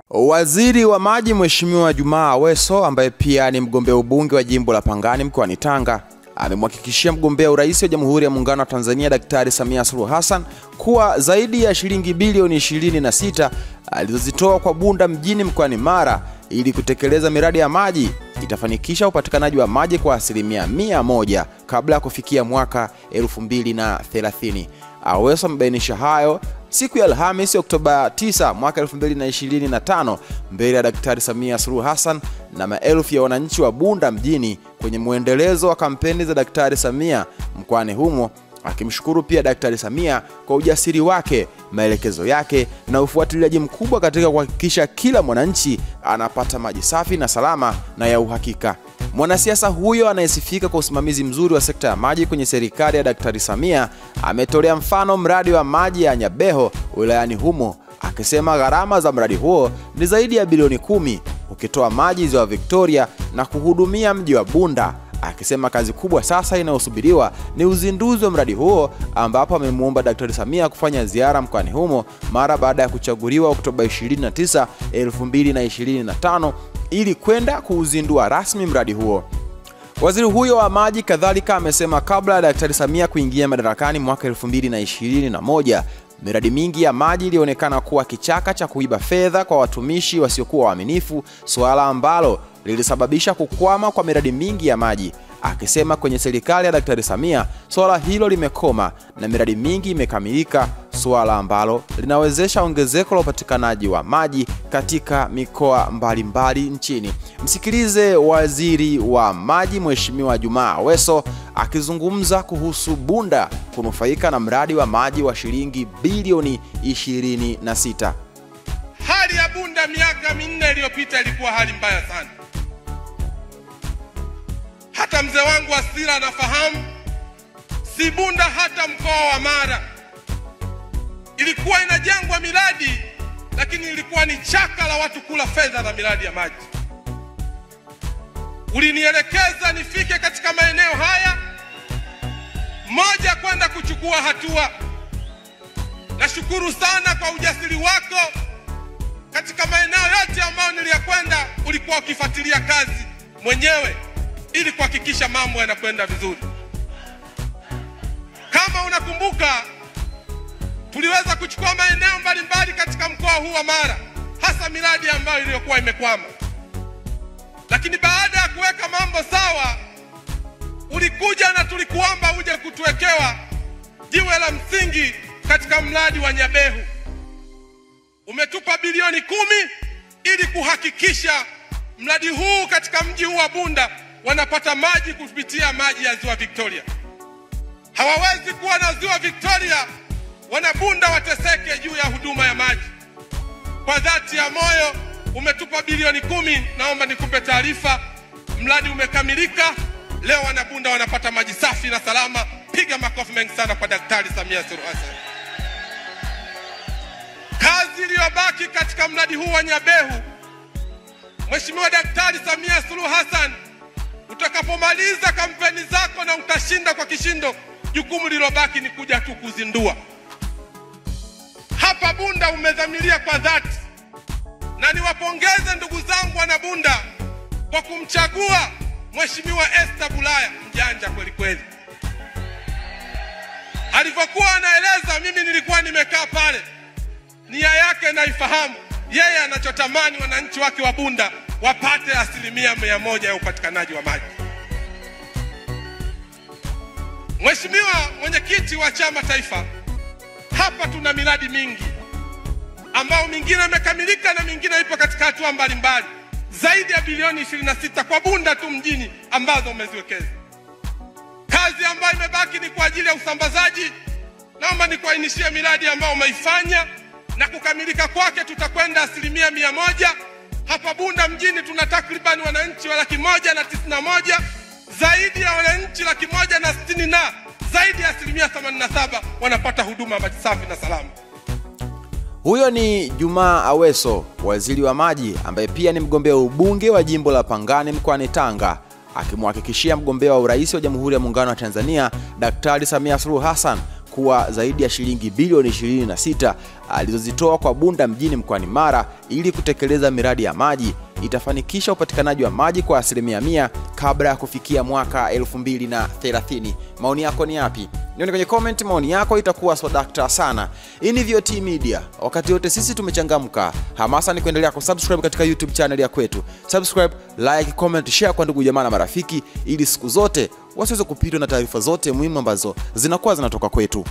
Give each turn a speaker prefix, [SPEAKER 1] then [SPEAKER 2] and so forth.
[SPEAKER 1] Waziri wa Maji Mheshimiwa Juma Aweso, ambaye pia ni mgombea ubunge wa jimbo la Pangani mkoani Tanga, amemhakikishia mgombea urais wa Jamhuri ya Muungano wa Tanzania Daktari Samia Suluhu Hassan kuwa zaidi ya shilingi bilioni 26 alizozitoa kwa Bunda mjini mkoani Mara ili kutekeleza miradi ya maji itafanikisha upatikanaji wa maji kwa 100% kabla ya kufikia mwaka 2030. Aweso amebainisha hayo siku ya Alhamisi Oktoba 9 mwaka 2025 mbele ya Daktari Samia Suluhu Hassan na maelfu ya wananchi wa Bunda mjini kwenye muendelezo wa kampeni za Daktari Samia mkoani humo, akimshukuru pia Daktari Samia kwa ujasiri wake, maelekezo yake na ufuatiliaji mkubwa katika kuhakikisha kila mwananchi anapata maji safi na salama na ya uhakika. Mwanasiasa huyo anayesifika kwa usimamizi mzuri wa sekta ya maji kwenye serikali ya Daktari Samia ametolea mfano mradi wa maji ya Nyabeho wilayani humo, akisema gharama za mradi huo ni zaidi ya bilioni 10 ukitoa maji ziwa Victoria na kuhudumia mji wa Bunda, akisema kazi kubwa sasa inayosubiriwa ni uzinduzi wa mradi huo, ambapo amemuomba Daktari Samia kufanya ziara mkoani humo mara baada ya kuchaguliwa Oktoba 29, 2025 ili kwenda kuuzindua rasmi mradi huo. Waziri huyo wa maji kadhalika amesema kabla ya Daktari Samia kuingia madarakani mwaka 2021, miradi mingi ya maji ilionekana kuwa kichaka cha kuiba fedha kwa watumishi wasiokuwa waaminifu, suala ambalo lilisababisha kukwama kwa miradi mingi ya maji. Akisema kwenye serikali ya Daktari Samia suala hilo limekoma na miradi mingi imekamilika, suala ambalo linawezesha ongezeko la upatikanaji wa maji katika mikoa mbalimbali nchini. Msikilize Waziri wa Maji Mheshimiwa Juma Aweso akizungumza kuhusu Bunda kunufaika na mradi wa maji wa shilingi bilioni 26.
[SPEAKER 2] Hali ya Bunda miaka 4 iliyopita ilikuwa hali mbaya sana. Hata mzee wangu Asira anafahamu, si Bunda hata mkoa wa Mara ilikuwa inajengwa miradi, lakini ilikuwa ni chaka la watu kula fedha na miradi ya maji. Ulinielekeza nifike katika maeneo haya moja kwenda kuchukua hatua. Nashukuru sana kwa ujasiri wako. Katika maeneo yote ambayo niliyakwenda ulikuwa ukifuatilia kazi mwenyewe ili kuhakikisha mambo yanakwenda vizuri. Kama unakumbuka, tuliweza kuchukua maeneo mbalimbali katika mkoa huu wa Mara, hasa miradi ambayo iliyokuwa imekwama. Lakini baada ya kuweka mambo sawa, ulikuja na tulikuomba uje kutuwekewa jiwe la msingi katika mradi wa Nyabeho. Umetupa bilioni 10 ili kuhakikisha mradi huu katika mji huu wa Bunda wanapata maji kupitia maji ya ziwa Victoria. Hawawezi kuwa na ziwa Victoria Wanabunda wateseke juu ya huduma ya maji. Kwa dhati ya moyo umetupa bilioni 10. Naomba nikupe taarifa, mradi umekamilika. Leo Wanabunda wanapata maji safi na salama. Piga makofi mengi sana kwa Daktari Samia Suluhu Hassan. Kazi iliyobaki katika mradi huu wa Nyabeho, Mheshimiwa Daktari Samia Suluhu Hassan, utakapomaliza kampeni zako na utashinda kwa kishindo, jukumu lilobaki ni kuja tu kuzindua. Hapa Bunda umedhamiria kwa dhati, na niwapongeze ndugu zangu Wanabunda kwa kumchagua Mheshimiwa Esther Bulaya, mjanja kweli kweli. Alivyokuwa anaeleza, mimi nilikuwa nimekaa pale, nia yake naifahamu. Yeye anachotamani wananchi wake wa Bunda wapate 100% ya upatikanaji wa maji. Mheshimiwa mwenyekiti wa chama taifa, hapa tuna miradi mingi ambao mingine imekamilika na mingine ipo katika hatua mbalimbali, zaidi ya bilioni 26 kwa Bunda tu mjini ambazo umeziwekeza. Kazi ambayo imebaki ni kwa ajili ya usambazaji. Naomba nikuainishie miradi ambayo umeifanya na kukamilika kwake tutakwenda 100%. Hapa Bunda mjini tuna takriban wananchi wa 191,000, zaidi ya wananchi 160,000 na zaidi ya 87% wanapata huduma maji safi na salama.
[SPEAKER 1] Huyo ni Juma Aweso, waziri wa maji ambaye pia ni mgombea ubunge wa jimbo la Pangani mkoani Tanga, akimhakikishia mgombea wa urais wa Jamhuri ya Muungano wa Tanzania Daktari Samia Suluhu Hassan kuwa zaidi ya shilingi bilioni 26 alizozitoa kwa Bunda mjini mkoani Mara ili kutekeleza miradi ya maji itafanikisha upatikanaji wa maji kwa 100% kabla ya kufikia mwaka 2030. Maoni yako ni yapi? Nione kwenye comment, maoni yako itakuwa swadakta sana. Hii ni VOT Media. Wakati wote sisi tumechangamka. Hamasa ni kuendelea kusubscribe katika YouTube channel ya kwetu. Subscribe, like, comment, share kwa ndugu jamaa na marafiki ili siku zote wasiweze kupitwa na taarifa zote muhimu ambazo zinakuwa zinatoka kwetu.